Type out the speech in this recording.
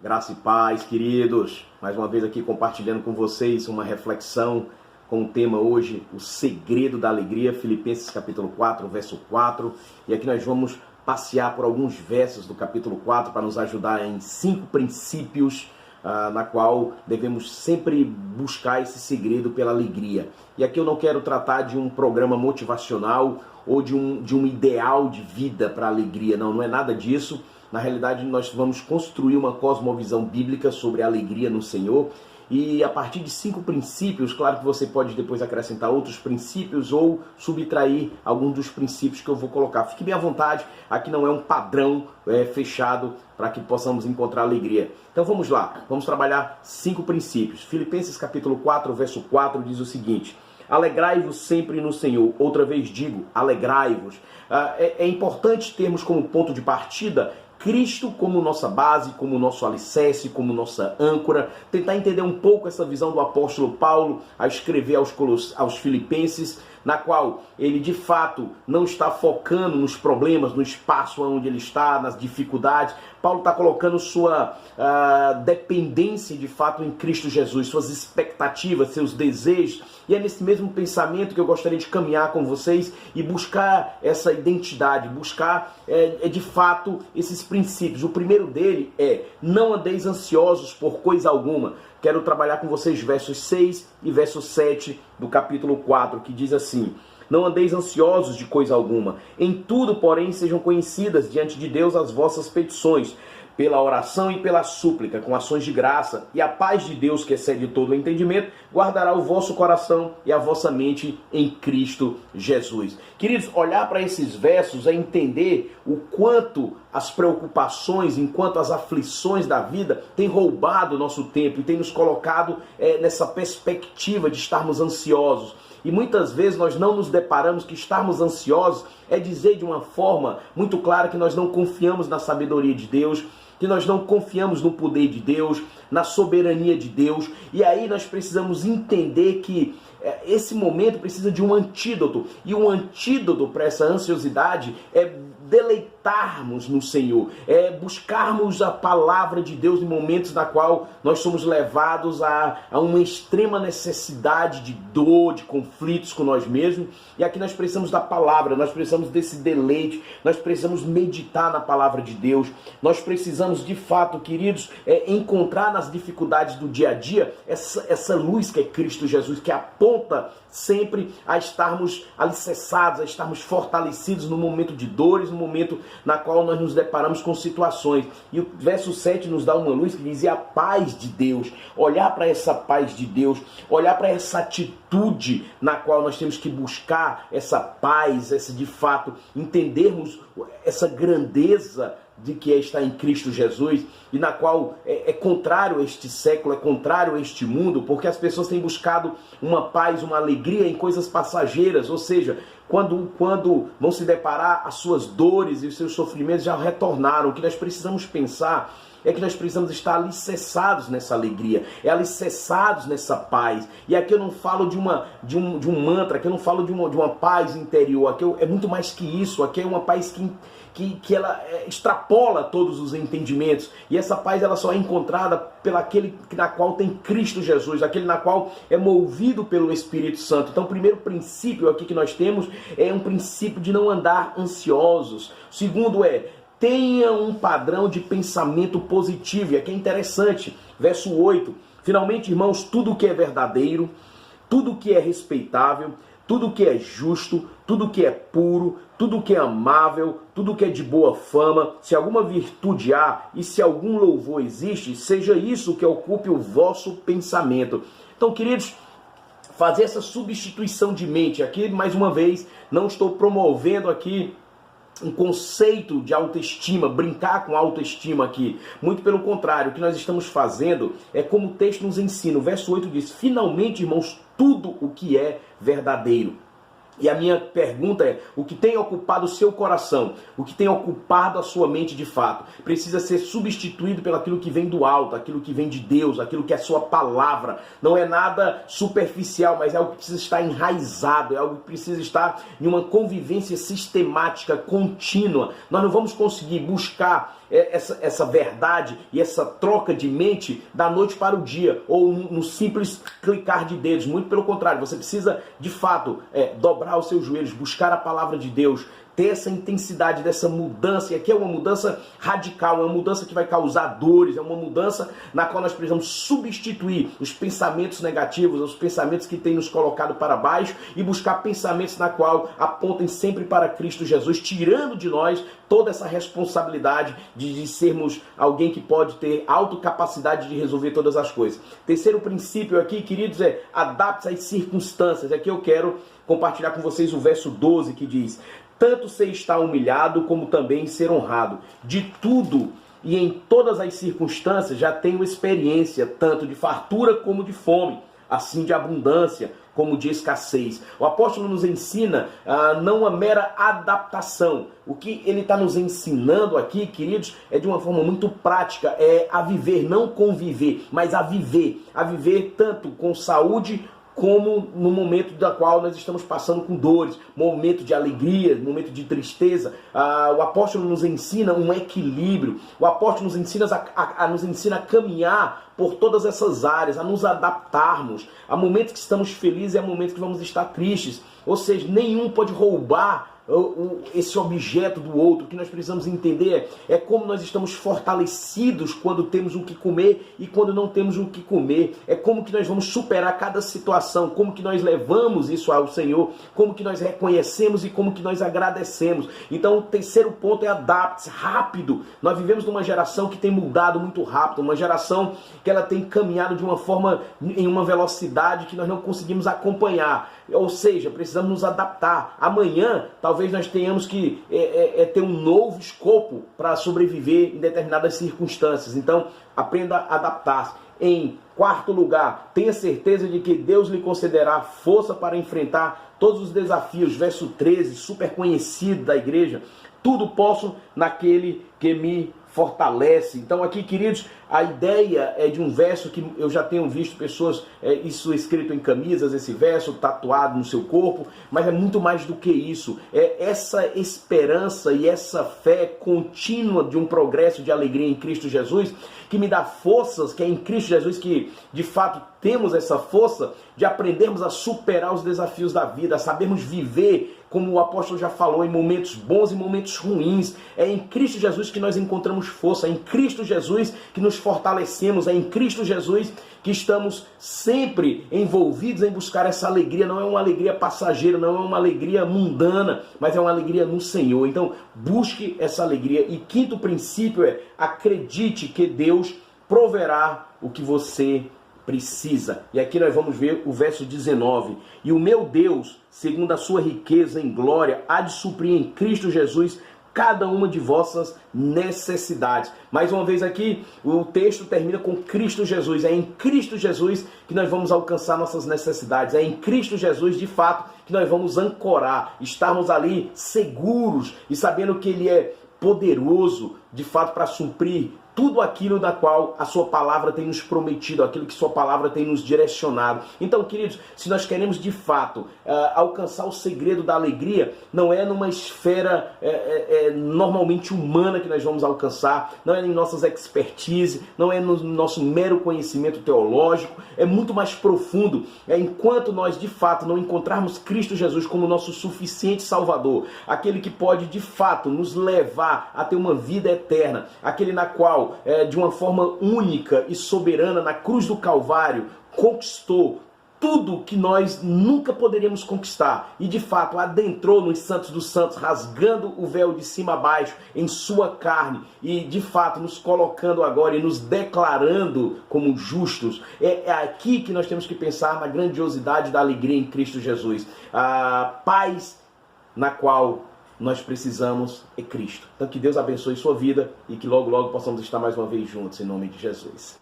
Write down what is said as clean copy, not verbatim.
Graça e paz, queridos. Mais uma vez aqui compartilhando com vocês uma reflexão com o tema hoje, o segredo da alegria, Filipenses capítulo 4, verso 4. E aqui nós vamos passear por alguns versos do capítulo 4 para nos ajudar em 5 princípios na qual devemos sempre buscar esse segredo pela alegria. E aqui eu não quero tratar de um programa motivacional ou de um ideal de vida para a alegria. Não é nada disso. Na realidade, nós vamos construir uma cosmovisão bíblica sobre a alegria no Senhor. E a partir de 5 princípios, claro que você pode depois acrescentar outros princípios ou subtrair alguns dos princípios que eu vou colocar. Fique bem à vontade, aqui não é um padrão fechado para que possamos encontrar alegria. Então vamos lá, vamos trabalhar 5 princípios. Filipenses capítulo 4, verso 4 diz o seguinte: alegrai-vos sempre no Senhor. Outra vez digo, alegrai-vos. É importante termos como ponto de partida Cristo como nossa base, como nosso alicerce, como nossa âncora. Tentar entender um pouco essa visão do apóstolo Paulo a escrever aos Filipenses, na qual ele de fato não está focando nos problemas, no espaço onde ele está, nas dificuldades. Paulo está colocando sua dependência de fato em Cristo Jesus, suas expectativas, seus desejos. E é nesse mesmo pensamento que eu gostaria de caminhar com vocês e buscar essa identidade, buscar de fato esses princípios. O primeiro dele é: não andeis ansiosos por coisa alguma. Quero trabalhar com vocês versos 6 e verso 7 do capítulo 4, que diz assim: não andeis ansiosos de coisa alguma. Em tudo, porém, sejam conhecidas diante de Deus as vossas petições, pela oração e pela súplica, com ações de graça, e a paz de Deus, que excede todo o entendimento, guardará o vosso coração e a vossa mente em Cristo Jesus. Queridos, olhar para esses versos é entender o quanto as preocupações, enquanto as aflições da vida têm roubado o nosso tempo e têm nos colocado nessa perspectiva de estarmos ansiosos. E muitas vezes nós não nos deparamos que estarmos ansiosos é dizer de uma forma muito clara que nós não confiamos na sabedoria de Deus, que nós não confiamos no poder de Deus, na soberania de Deus. E aí nós precisamos entender que esse momento precisa de um antídoto. E um antídoto para essa ansiosidade é deleitarmos no Senhor, é buscarmos a palavra de Deus em momentos na qual nós somos levados a uma extrema necessidade de dor, de conflitos com nós mesmos. E aqui nós precisamos da palavra, nós precisamos desse deleite, nós precisamos meditar na palavra de Deus, nós precisamos de fato, queridos, encontrar nas dificuldades do dia a dia essa luz que é Cristo Jesus, que aponta sempre a estarmos alicerçados, a estarmos fortalecidos no momento de dores, no momento na qual nós nos deparamos com situações. E o verso 7 nos dá uma luz que diz: a paz de Deus. Olhar para essa paz de Deus, olhar para essa atitude na qual nós temos que buscar essa paz, essa de fato, entendermos essa grandeza de que está em Cristo Jesus, e na qual é contrário a este século, é contrário a este mundo, porque as pessoas têm buscado uma paz, uma alegria em coisas passageiras, ou seja, quando vão se deparar as suas dores e os seus sofrimentos já retornaram. O que nós precisamos pensar é que nós precisamos estar alicerçados nessa alegria, alicerçados nessa paz. E aqui eu não falo de um mantra, aqui eu não falo de uma paz interior, aqui é muito mais que isso. Aqui é uma paz que ela extrapola todos os entendimentos. E essa paz ela só é encontrada pelo aquele na qual tem Cristo Jesus, aquele na qual é movido pelo Espírito Santo. Então o primeiro princípio aqui que nós temos é um princípio de não andar ansiosos. O segundo é: tenha um padrão de pensamento positivo. E aqui é interessante, verso 8: finalmente, irmãos, tudo que é verdadeiro, tudo que é respeitável, tudo que é justo, tudo que é puro, tudo que é amável, tudo que é de boa fama, se alguma virtude há e se algum louvor existe, seja isso que ocupe o vosso pensamento. Então, queridos, fazer essa substituição de mente. Aqui, mais uma vez, não estou promovendo aqui um conceito de autoestima, brincar com autoestima aqui. Muito pelo contrário, o que nós estamos fazendo é como o texto nos ensina. O verso 8 diz: finalmente, irmãos, tudo o que é verdadeiro. E a minha pergunta é, o que tem ocupado o seu coração, o que tem ocupado a sua mente de fato, precisa ser substituído pelo aquilo que vem do alto, aquilo que vem de Deus, aquilo que é a sua palavra. Não é nada superficial, mas é algo que precisa estar enraizado, é algo que precisa estar em uma convivência sistemática, contínua. Nós não vamos conseguir buscar essa verdade e essa troca de mente da noite para o dia, ou no simples clicar de dedos. Muito pelo contrário, você precisa de fato dobrar os seus joelhos, buscar a palavra de Deus, ter essa intensidade dessa mudança. E aqui é uma mudança radical, é uma mudança que vai causar dores, é uma mudança na qual nós precisamos substituir os pensamentos negativos, os pensamentos que têm nos colocado para baixo, e buscar pensamentos na qual apontem sempre para Cristo Jesus, tirando de nós toda essa responsabilidade de sermos alguém que pode ter autocapacidade de resolver todas as coisas. Terceiro princípio aqui, queridos, é adapte-se às circunstâncias. Aqui eu quero compartilhar com vocês o verso 12 que diz: tanto ser estar humilhado como também ser honrado. De tudo e em todas as circunstâncias já tenho experiência, tanto de fartura como de fome, assim de abundância como de escassez. O apóstolo nos ensina não uma mera adaptação. O que ele está nos ensinando aqui, queridos, é de uma forma muito prática, é a viver, não conviver, mas a viver tanto com saúde como no momento da qual nós estamos passando com dores, momento de alegria, momento de tristeza. O apóstolo nos ensina um equilíbrio, o apóstolo nos ensina a caminhar por todas essas áreas, a nos adaptarmos. Há momentos que estamos felizes e há momentos que vamos estar tristes. Ou seja, nenhum pode roubar esse objeto do outro. O que nós precisamos entender é como nós estamos fortalecidos quando temos o que comer e quando não temos o que comer. É como que nós vamos superar cada situação, como que nós levamos isso ao Senhor, como que nós reconhecemos e como que nós agradecemos. Então o terceiro ponto é adapte-se rápido. Nós vivemos numa geração que tem mudado muito rápido, uma geração que ela tem caminhado de uma forma, em uma velocidade que nós não conseguimos acompanhar. Ou seja, precisamos nos adaptar. Amanhã, talvez nós tenhamos que ter um novo escopo para sobreviver em determinadas circunstâncias. Então, aprenda a adaptar-se. Em quarto lugar, tenha certeza de que Deus lhe concederá força para enfrentar todos os desafios. Verso 13, super conhecido da igreja. Tudo posso naquele que me fortalece. Então aqui, queridos, a ideia é de um verso que eu já tenho visto pessoas, isso escrito em camisas, esse verso tatuado no seu corpo, mas é muito mais do que isso. É essa esperança e essa fé contínua de um progresso de alegria em Cristo Jesus, que me dá forças, que é em Cristo Jesus que, de fato, temos essa força de aprendermos a superar os desafios da vida, a sabermos viver, como o apóstolo já falou, em momentos bons e momentos ruins. É em Cristo Jesus que nós encontramos força, é em Cristo Jesus que nos fortalecemos, é em Cristo Jesus que estamos sempre envolvidos em buscar essa alegria. Não é uma alegria passageira, não é uma alegria mundana, mas é uma alegria no Senhor. Então, busque essa alegria. E quinto princípio é: acredite que Deus proverá o que você precisa. E aqui nós vamos ver o verso 19. E o meu Deus, segundo a sua riqueza em glória, há de suprir em Cristo Jesus cada uma de vossas necessidades. Mais uma vez aqui, o texto termina com Cristo Jesus. É em Cristo Jesus que nós vamos alcançar nossas necessidades. É em Cristo Jesus, de fato, que nós vamos ancorar, estarmos ali seguros e sabendo que Ele é poderoso, de fato, para suprir tudo aquilo da qual a sua palavra tem nos prometido, aquilo que sua palavra tem nos direcionado. Então, queridos, se nós queremos de fato alcançar o segredo da alegria, não é numa esfera normalmente humana que nós vamos alcançar, não é em nossas expertise, não é no nosso mero conhecimento teológico, é muito mais profundo. Enquanto nós de fato não encontrarmos Cristo Jesus como nosso suficiente Salvador, aquele que pode de fato nos levar a ter uma vida eterna, aquele na qual de uma forma única e soberana, na cruz do Calvário, conquistou tudo que nós nunca poderíamos conquistar e de fato adentrou nos santos dos santos, rasgando o véu de cima a baixo em sua carne e de fato nos colocando agora e nos declarando como justos. É aqui que nós temos que pensar na grandiosidade da alegria em Cristo Jesus. A paz na qual nós precisamos é Cristo. Então que Deus abençoe sua vida e que logo, logo possamos estar mais uma vez juntos, em nome de Jesus.